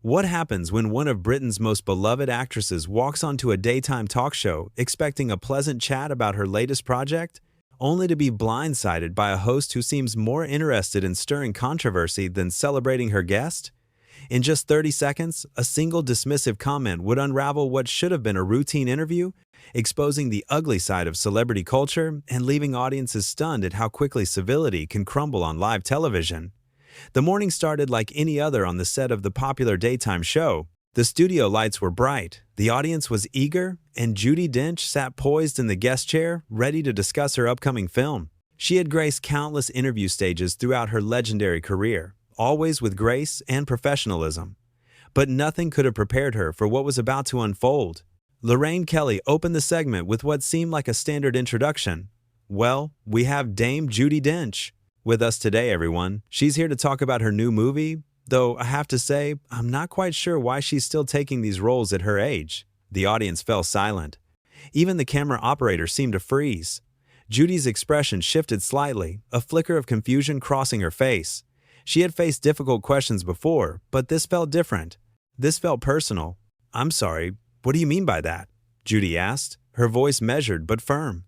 What happens when one of Britain's most beloved actresses walks onto a daytime talk show expecting a pleasant chat about her latest project, only to be blindsided by a host who seems more interested in stirring controversy than celebrating her guest? In just 30 seconds, a single dismissive comment would unravel what should have been a routine interview, exposing the ugly side of celebrity culture and leaving audiences stunned at how quickly civility can crumble on live television. The morning started like any other on the set of the popular daytime show. The studio lights were bright, the audience was eager, and Judi Dench sat poised in the guest chair, ready to discuss her upcoming film. She had graced countless interview stages throughout her legendary career, always with grace and professionalism. But nothing could have prepared her for what was about to unfold. Lorraine Kelly opened the segment with what seemed like a standard introduction. Well, we have Dame Judi Dench with us today, everyone. She's here to talk about her new movie, though I have to say, I'm not quite sure why she's still taking these roles at her age. The audience fell silent. Even the camera operator seemed to freeze. Judi's expression shifted slightly, a flicker of confusion crossing her face. She had faced difficult questions before, but this felt different. This felt personal. "I'm sorry, what do you mean by that?" Judi asked, her voice measured but firm.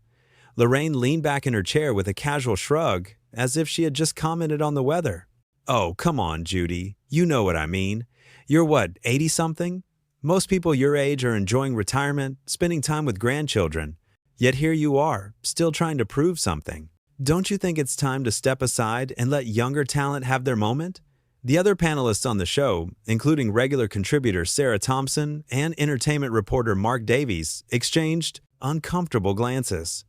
Lorraine leaned back in her chair with a casual shrug, as if she had just commented on the weather. "Oh, come on, Judi. You know what I mean. You're what, 80-something? Most people your age are enjoying retirement, spending time with grandchildren. Yet here you are, still trying to prove something. Don't you think it's time to step aside and let younger talent have their moment?" The other panelists on the show, including regular contributor Sarah Thompson and entertainment reporter Mark Davies, exchanged uncomfortable glances.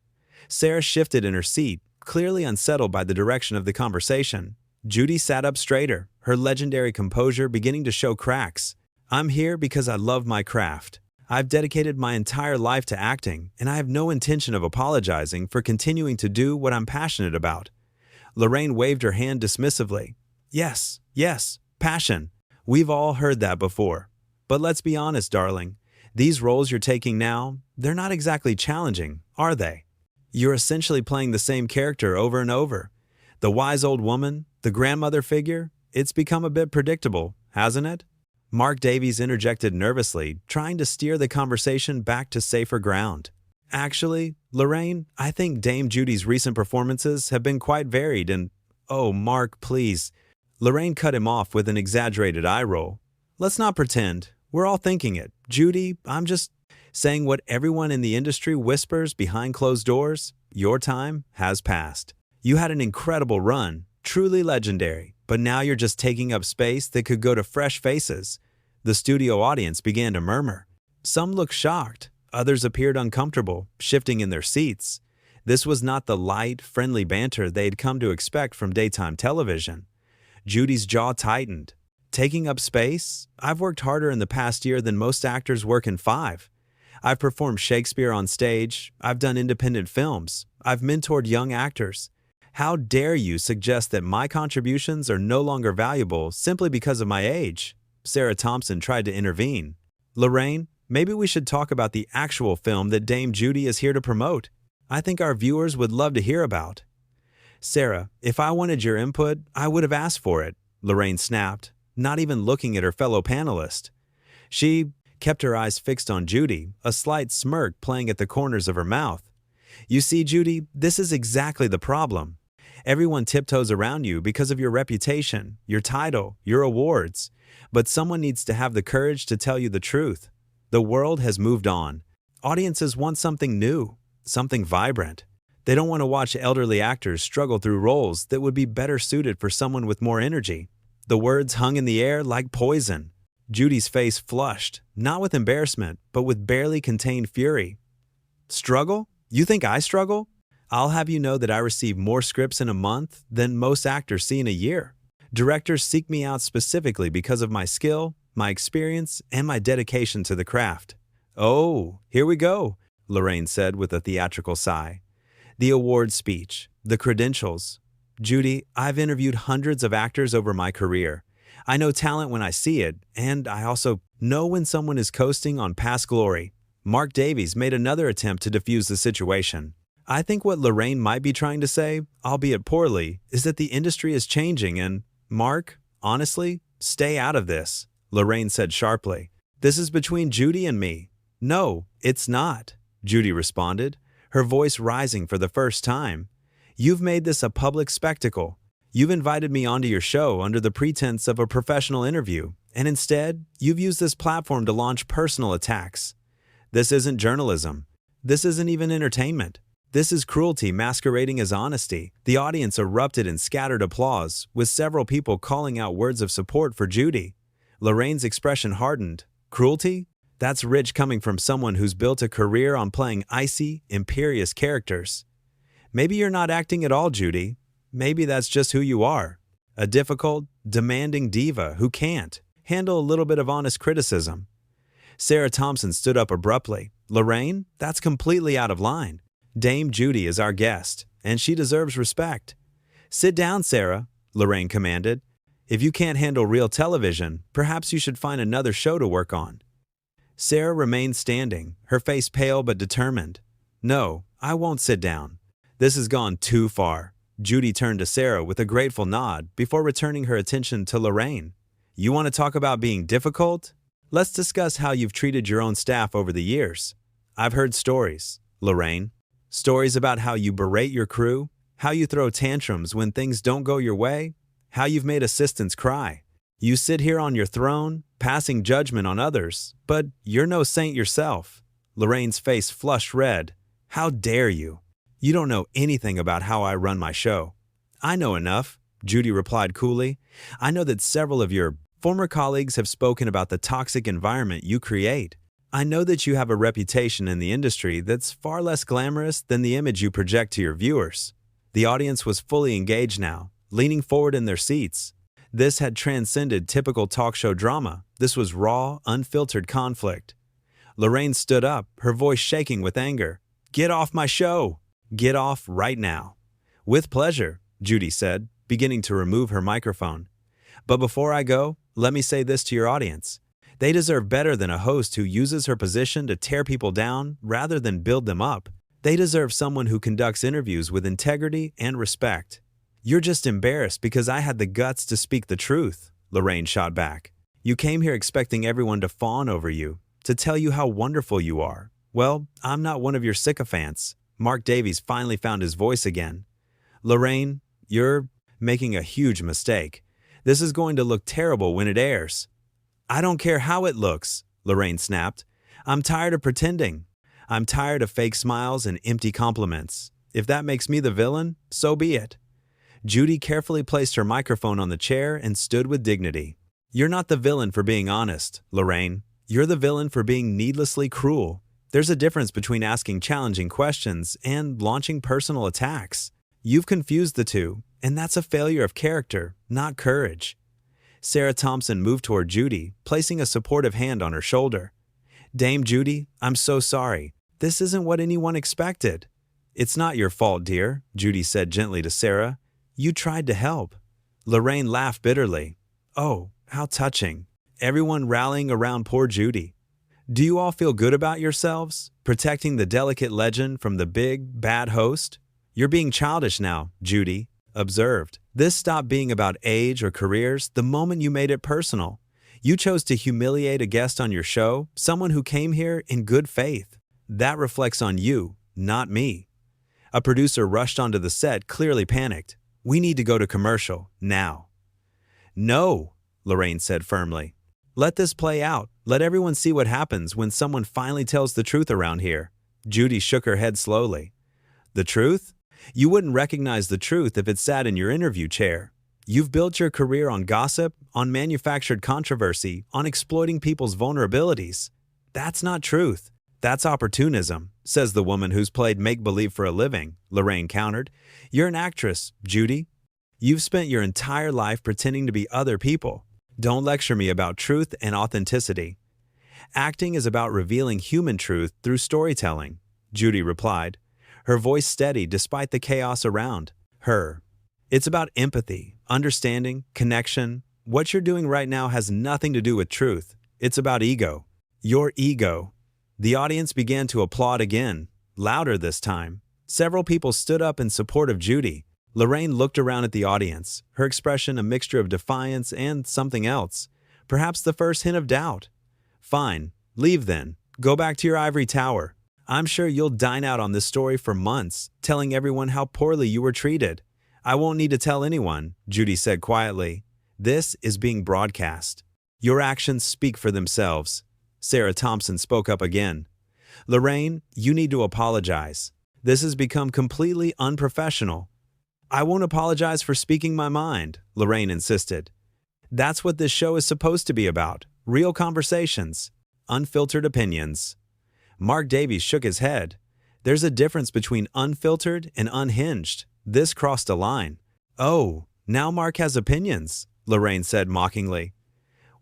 Sarah shifted in her seat, clearly unsettled by the direction of the conversation. Judi sat up straighter, her legendary composure beginning to show cracks. "I'm here because I love my craft. I've dedicated my entire life to acting, and I have no intention of apologizing for continuing to do what I'm passionate about." Lorraine waved her hand dismissively. Yes, passion. We've all heard that before. But let's be honest, darling. These roles you're taking now, they're not exactly challenging, are they? You're essentially playing the same character over and over. The wise old woman, the grandmother figure, it's become a bit predictable, hasn't it? Mark Davies interjected nervously, trying to steer the conversation back to safer ground. "Actually, Lorraine, I think Dame Judi's recent performances have been quite varied and—" "Oh, Mark, please." Lorraine cut him off with an exaggerated eye roll. "Let's not pretend. We're all thinking it. Judi, I'm just saying what everyone in the industry whispers behind closed doors. Your time has passed. You had an incredible run, truly legendary, but now you're just taking up space that could go to fresh faces." The studio audience began to murmur. Some looked shocked, others appeared uncomfortable, shifting in their seats. This was not the light, friendly banter they'd come to expect from daytime television. Judi's jaw tightened. "Taking up space? I've worked harder in the past year than most actors work in 5. I've performed Shakespeare on stage, I've done independent films, I've mentored young actors. How dare you suggest that my contributions are no longer valuable simply because of my age?" Sarah Thompson tried to intervene. "Lorraine, maybe we should talk about the actual film that Dame Judi is here to promote. I think our viewers would love to hear about." "Sarah, if I wanted your input, I would have asked for it," Lorraine snapped, not even looking at her fellow panelist. She kept her eyes fixed on Judi, a slight smirk playing at the corners of her mouth. "You see, Judi, this is exactly the problem. Everyone tiptoes around you because of your reputation, your title, your awards. But someone needs to have the courage to tell you the truth. The world has moved on. Audiences want something new, something vibrant. They don't want to watch elderly actors struggle through roles that would be better suited for someone with more energy." The words hung in the air like poison. Judi's face flushed, not with embarrassment, but with barely contained fury. "Struggle? You think I struggle? I'll have you know that I receive more scripts in a month than most actors see in a year. Directors seek me out specifically because of my skill, my experience, and my dedication to the craft." "Oh, here we go," Lorraine said with a theatrical sigh. "The award speech, the credentials. Judi, I've interviewed hundreds of actors over my career. I know talent when I see it, and I also know when someone is coasting on past glory." Mark Davies made another attempt to defuse the situation. "I think what Lorraine might be trying to say, albeit poorly, is that the industry is changing and, Mark, honestly, stay out of this. Lorraine said sharply. "This is between Judi and me." "No, it's not," Judi responded, her voice rising for the first time. "You've made this a public spectacle. You've invited me onto your show under the pretense of a professional interview, and instead, you've used this platform to launch personal attacks. This isn't journalism. This isn't even entertainment. This is cruelty masquerading as honesty." The audience erupted in scattered applause, with several people calling out words of support for Judi. Lorraine's expression hardened. Cruelty? That's rich coming from someone who's built a career on playing icy, imperious characters. Maybe you're not acting at all, Judi. Maybe that's just who you are. A difficult, demanding diva who can't handle a little bit of honest criticism. Sarah Thompson stood up abruptly. "Lorraine, that's completely out of line. Dame Judi is our guest, and she deserves respect." "Sit down, Sarah," Lorraine commanded. "If you can't handle real television, perhaps you should find another show to work on." Sarah remained standing, her face pale but determined. "No, I won't sit down. This has gone too far." Judi turned to Sarah with a grateful nod before returning her attention to Lorraine. "You want to talk about being difficult? Let's discuss how you've treated your own staff over the years. I've heard stories, Lorraine. Stories about how you berate your crew, how you throw tantrums when things don't go your way, how you've made assistants cry. You sit here on your throne, passing judgment on others, but you're no saint yourself." Lorraine's face flushed red. "How dare you? You don't know anything about how I run my show." "I know enough," Judi replied coolly. "I know that several of your former colleagues have spoken about the toxic environment you create. I know that you have a reputation in the industry that's far less glamorous than the image you project to your viewers." The audience was fully engaged now, leaning forward in their seats. This had transcended typical talk show drama. This was raw, unfiltered conflict. Lorraine stood up, her voice shaking with anger. "Get off my show! Get off right now." "With pleasure," Judi said, beginning to remove her microphone. "But before I go, let me say this to your audience. They deserve better than a host who uses her position to tear people down rather than build them up. They deserve someone who conducts interviews with integrity and respect." "You're just embarrassed because I had the guts to speak the truth," Lorraine shot back. "You came here expecting everyone to fawn over you, to tell you how wonderful you are. Well, I'm not one of your sycophants." Mark Davies finally found his voice again. "Lorraine, you're making a huge mistake. This is going to look terrible when it airs." "I don't care how it looks," Lorraine snapped. "I'm tired of pretending. I'm tired of fake smiles and empty compliments. If that makes me the villain, so be it." Judi carefully placed her microphone on the chair and stood with dignity. "You're not the villain for being honest, Lorraine. You're the villain for being needlessly cruel. There's a difference between asking challenging questions and launching personal attacks. You've confused the two, and that's a failure of character, not courage." Sarah Thompson moved toward Judi, placing a supportive hand on her shoulder. "Dame Judi, I'm so sorry. This isn't what anyone expected." "It's not your fault, dear," Judi said gently to Sarah. "You tried to help." Lorraine laughed bitterly. "Oh, how touching. Everyone rallying around poor Judi. Do you all feel good about yourselves, protecting the delicate legend from the big, bad host? You're being childish now," Judi observed. "This stopped being about age or careers the moment you made it personal. You chose to humiliate a guest on your show, someone who came here in good faith. That reflects on you, not me." A producer rushed onto the set, clearly panicked. "We need to go to commercial, now." "No," Lorraine said firmly. "Let this play out. Let everyone see what happens when someone finally tells the truth around here." Judi shook her head slowly. "The truth? You wouldn't recognize the truth if it sat in your interview chair. You've built your career on gossip, on manufactured controversy, on exploiting people's vulnerabilities. That's not truth. That's opportunism," says the woman who's played make-believe for a living, Lorraine countered. "You're an actress, Judi. You've spent your entire life pretending to be other people. Don't lecture me about truth and authenticity." "Acting is about revealing human truth through storytelling," Judi replied, her voice steady despite the chaos around her. "It's about empathy, understanding, connection. What you're doing right now has nothing to do with truth. It's about ego. Your ego." The audience began to applaud again, louder this time. Several people stood up in support of Judi. Lorraine looked around at the audience, her expression a mixture of defiance and something else. Perhaps the first hint of doubt. Fine, leave then. Go back to your ivory tower. I'm sure you'll dine out on this story for months, telling everyone how poorly you were treated. I won't need to tell anyone, Judi said quietly. This is being broadcast. Your actions speak for themselves. Sarah Thompson spoke up again. Lorraine, you need to apologize. This has become completely unprofessional. I won't apologize for speaking my mind, Lorraine insisted. That's what this show is supposed to be about. Real conversations. Unfiltered opinions. Mark Davies shook his head. There's a difference between unfiltered and unhinged. This crossed a line. Oh, now Mark has opinions, Lorraine said mockingly.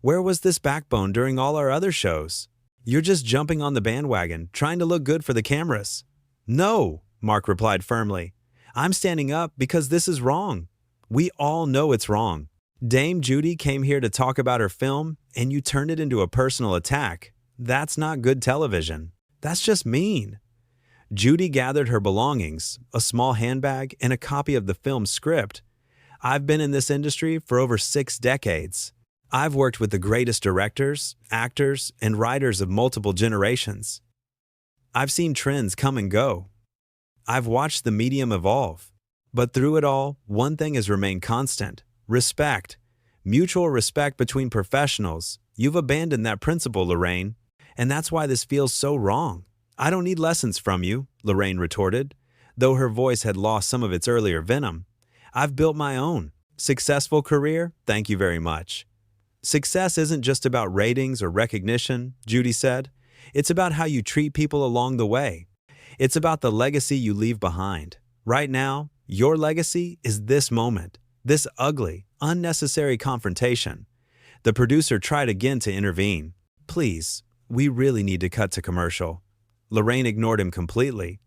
Where was this backbone during all our other shows? You're just jumping on the bandwagon, trying to look good for the cameras. No, Mark replied firmly. I'm standing up because this is wrong. We all know it's wrong. Dame Judi came here to talk about her film, and you turned it into a personal attack. That's not good television. That's just mean. Judi gathered her belongings, a small handbag, and a copy of the film's script. I've been in this industry for over 6 decades. I've worked with the greatest directors, actors, and writers of multiple generations. I've seen trends come and go. I've watched the medium evolve. But through it all, one thing has remained constant: respect. Mutual respect between professionals. You've abandoned that principle, Lorraine. And that's why this feels so wrong. I don't need lessons from you, Lorraine retorted, though her voice had lost some of its earlier venom. I've built my own. Successful career, thank you very much. Success isn't just about ratings or recognition, Judi said. It's about how you treat people along the way. It's about the legacy you leave behind. Right now, your legacy is this moment, this ugly, unnecessary confrontation. The producer tried again to intervene. Please, we really need to cut to commercial. Lorraine ignored him completely.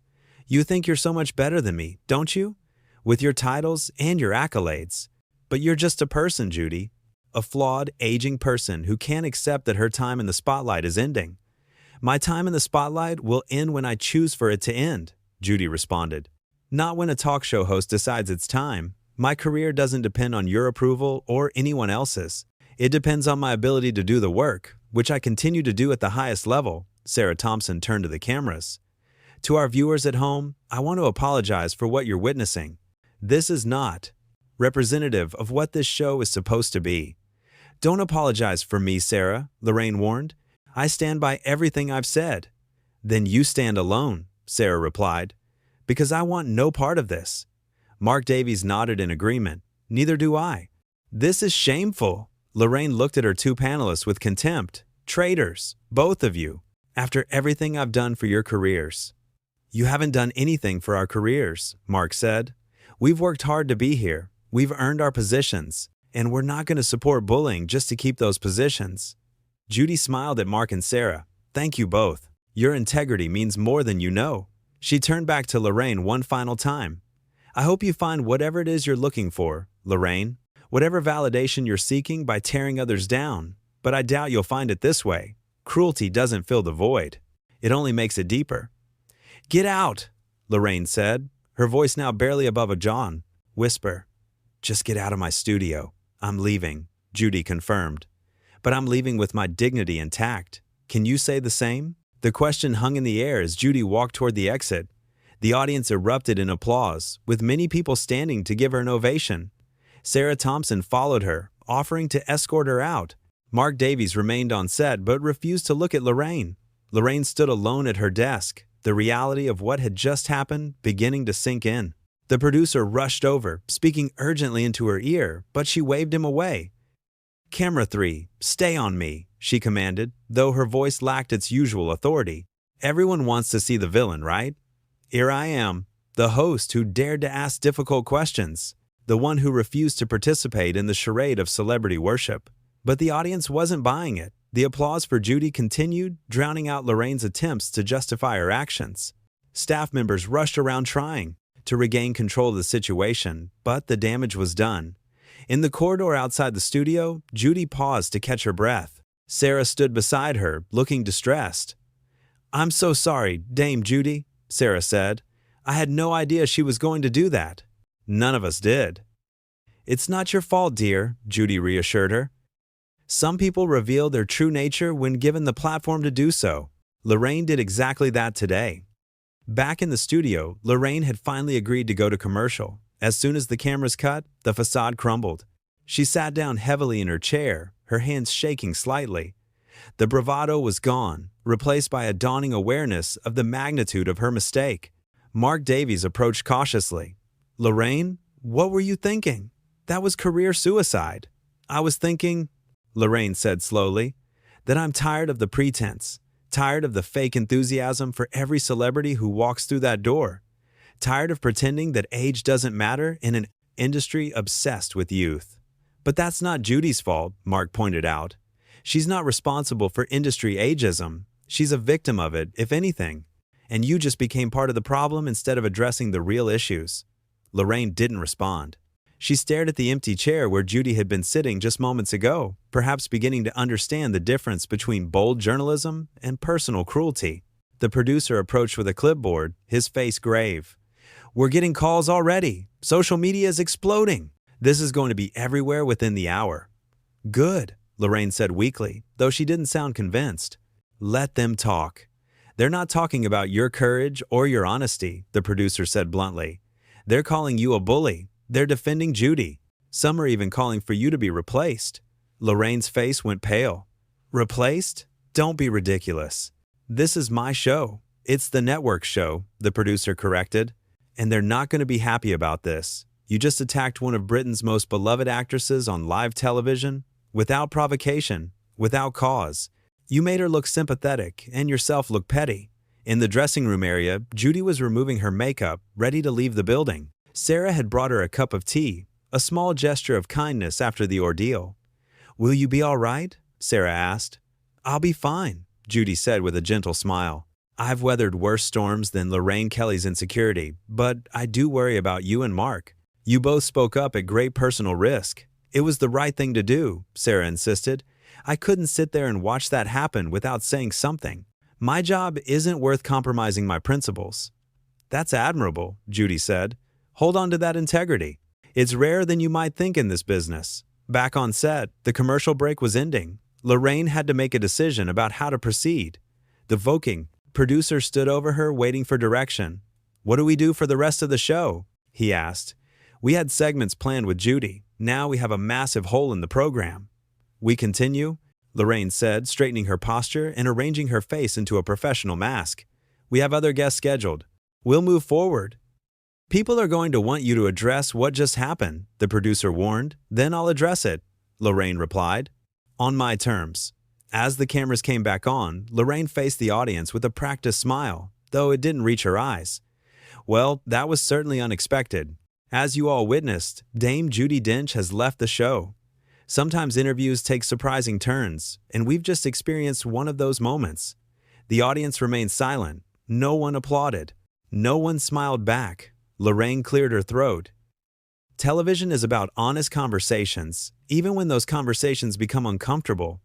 You think you're so much better than me, don't you? With your titles and your accolades. But you're just a person, Judi. A flawed, aging person who can't accept that her time in the spotlight is ending. My time in the spotlight will end when I choose for it to end, Judi responded. Not when a talk show host decides it's time. My career doesn't depend on your approval or anyone else's. It depends on my ability to do the work, which I continue to do at the highest level. Sarah Thompson turned to the cameras. To our viewers at home, I want to apologize for what you're witnessing. This is not representative of what this show is supposed to be. Don't apologize for me, Sarah, Lorraine warned. I stand by everything I've said. Then you stand alone, Sarah replied, because I want no part of this. Mark Davies nodded in agreement. Neither do I. This is shameful. Lorraine looked at her 2 panelists with contempt. Traitors, both of you, after everything I've done for your careers. You haven't done anything for our careers, Mark said. We've worked hard to be here. We've earned our positions, and we're not going to support bullying just to keep those positions. Judi smiled at Mark and Sarah. Thank you both. Your integrity means more than you know. She turned back to Lorraine one final time. I hope you find whatever it is you're looking for, Lorraine. Whatever validation you're seeking by tearing others down. But I doubt you'll find it this way. Cruelty doesn't fill the void. It only makes it deeper. Get out, Lorraine said, her voice now barely above a John whisper. Just get out of my studio. I'm leaving, Judi confirmed. But I'm leaving with my dignity intact. Can you say the same? The question hung in the air as Judi walked toward the exit. The audience erupted in applause, with many people standing to give her an ovation. Sarah Thompson followed her, offering to escort her out. Mark Davies remained on set but refused to look at Lorraine. Lorraine stood alone at her desk, the reality of what had just happened beginning to sink in. The producer rushed over, speaking urgently into her ear, but she waved him away. Camera 3, stay on me, she commanded, though her voice lacked its usual authority. Everyone wants to see the villain, right? Here I am, the host who dared to ask difficult questions, the one who refused to participate in the charade of celebrity worship. But the audience wasn't buying it. The applause for Judi continued, drowning out Lorraine's attempts to justify her actions. Staff members rushed around trying to regain control of the situation, but the damage was done. In the corridor outside the studio, Judi paused to catch her breath. Sarah stood beside her, looking distressed. I'm so sorry, Dame Judi, Sarah said. I had no idea she was going to do that. None of us did. It's not your fault, dear, Judi reassured her. Some people reveal their true nature when given the platform to do so. Lorraine did exactly that today. Back in the studio, Lorraine had finally agreed to go to commercial. As soon as the cameras cut, the facade crumbled. She sat down heavily in her chair, her hands shaking slightly. The bravado was gone, replaced by a dawning awareness of the magnitude of her mistake. Mark Davies approached cautiously. "Lorraine, what were you thinking? That was career suicide." "I was thinking," Lorraine said slowly, "that I'm tired of the pretense, tired of the fake enthusiasm for every celebrity who walks through that door, tired of pretending that age doesn't matter in an industry obsessed with youth." "But that's not Judi's fault," Mark pointed out. "She's not responsible for industry ageism. She's a victim of it, if anything. And you just became part of the problem instead of addressing the real issues." Lorraine didn't respond. She stared at the empty chair where Judi had been sitting just moments ago, perhaps beginning to understand the difference between bold journalism and personal cruelty. The producer approached with a clipboard, his face grave. "We're getting calls already. Social media is exploding. This is going to be everywhere within the hour." "Good," Lorraine said weakly, though she didn't sound convinced. "Let them talk." "They're not talking about your courage or your honesty," the producer said bluntly. "They're calling you a bully. They're defending Judi. Some are even calling for you to be replaced." Lorraine's face went pale. "Replaced? Don't be ridiculous. This is my show. It's the network show," the producer corrected. "And they're not going to be happy about this. You just attacked one of Britain's most beloved actresses on live television, without provocation, without cause. You made her look sympathetic and yourself look petty." In the dressing room area, Judi was removing her makeup, ready to leave the building. Sarah had brought her a cup of tea, a small gesture of kindness after the ordeal. "Will you be all right?" Sarah asked. "I'll be fine," Judi said with a gentle smile. "I've weathered worse storms than Lorraine Kelly's insecurity, but I do worry about you and Mark. You both spoke up at great personal risk." "It was the right thing to do," Sarah insisted. "I couldn't sit there and watch that happen without saying something. My job isn't worth compromising my principles." "That's admirable," Judi said. "Hold on to that integrity. It's rarer than you might think in this business." Back on set, the commercial break was ending. Lorraine had to make a decision about how to proceed. The voking producer stood over her, waiting for direction. "What do we do for the rest of the show?" he asked. "We had segments planned with Judi. Now we have a massive hole in the program." "We continue," Lorraine said, straightening her posture and arranging her face into a professional mask. "We have other guests scheduled. We'll move forward." "People are going to want you to address what just happened," the producer warned. "Then I'll address it," Lorraine replied. "On my terms." As the cameras came back on, Lorraine faced the audience with a practiced smile, though it didn't reach her eyes. "Well, that was certainly unexpected. As you all witnessed, Dame Judi Dench has left the show. Sometimes interviews take surprising turns, and we've just experienced one of those moments." The audience remained silent. No one applauded. No one smiled back. Lorraine cleared her throat. "Television is about honest conversations, even when those conversations become uncomfortable.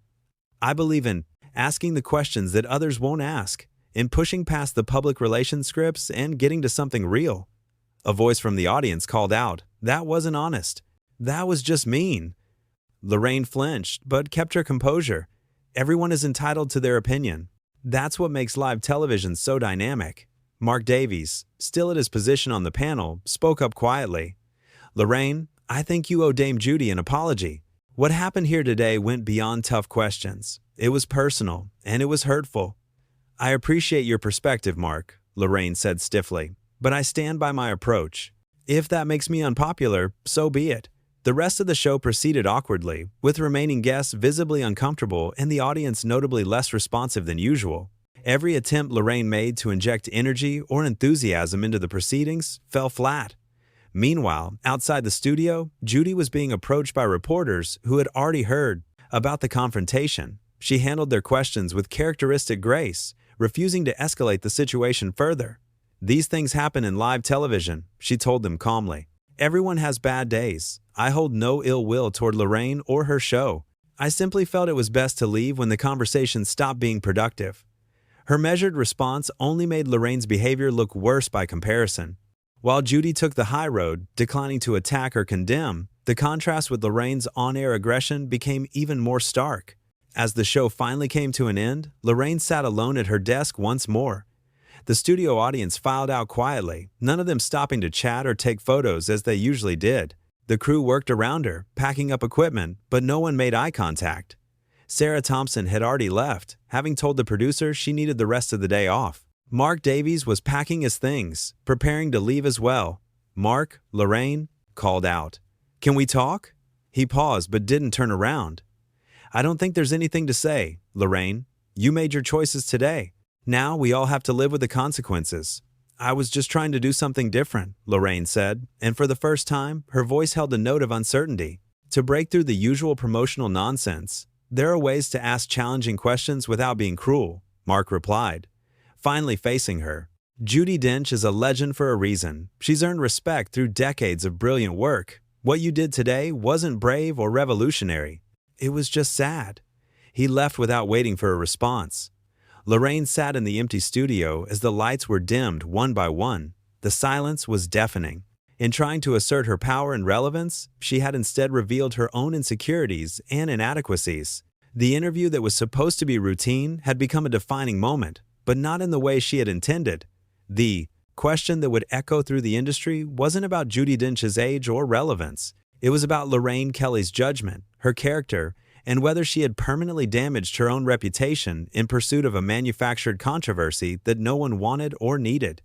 I believe in asking the questions that others won't ask, in pushing past the public relations scripts and getting to something real." A voice from the audience called out, "That wasn't honest. That was just mean." Lorraine flinched, but kept her composure. Everyone is entitled to their opinion. That's what makes live television so dynamic. Mark Davies, still at his position on the panel, spoke up quietly. "Lorraine, I think you owe Dame Judi an apology. What happened here today went beyond tough questions. It was personal, and it was hurtful." "I appreciate your perspective, Mark," Lorraine said stiffly, "but I stand by my approach. If that makes me unpopular, so be it." The rest of the show proceeded awkwardly, with remaining guests visibly uncomfortable and the audience notably less responsive than usual. Every attempt Lorraine made to inject energy or enthusiasm into the proceedings fell flat. Meanwhile, outside the studio, Judi was being approached by reporters who had already heard about the confrontation. She handled their questions with characteristic grace, refusing to escalate the situation further. "These things happen in live television," she told them calmly. "Everyone has bad days. I hold no ill will toward Lorraine or her show. I simply felt it was best to leave when the conversation stopped being productive." Her measured response only made Lorraine's behavior look worse by comparison. While Judi took the high road, declining to attack or condemn, The contrast with Lorraine's on-air aggression became even more stark. As the show finally came to an end, Lorraine sat alone at her desk once more. The studio audience filed out quietly, none of them stopping to chat or take photos as they usually did. The crew worked around her, packing up equipment, but no one made eye contact. Sarah Thompson had already left, having told the producer she needed the rest of the day off. Mark Davies was packing his things, preparing to leave as well. Mark, Lorraine, called out, "Can we talk?" He paused but didn't turn around. "I don't think there's anything to say, Lorraine. You made your choices today. Now we all have to live with the consequences." "I was just trying to do something different," Lorraine said, and for the first time, her voice held a note of uncertainty. To break through the usual promotional nonsense, there are ways to ask challenging questions without being cruel, Mark replied. Finally facing her, "Judi Dench is a legend for a reason. She's earned respect through decades of brilliant work. What you did today wasn't brave or revolutionary. It was just sad." He left without waiting for a response. Lorraine sat in the empty studio as the lights were dimmed one by one. The silence was deafening. In trying to assert her power and relevance, she had instead revealed her own insecurities and inadequacies. The interview that was supposed to be routine had become a defining moment, but not in the way she had intended. The question that would echo through the industry wasn't about Judi Dench's age or relevance. It was about Lorraine Kelly's judgment, her character, and whether she had permanently damaged her own reputation in pursuit of a manufactured controversy that no one wanted or needed.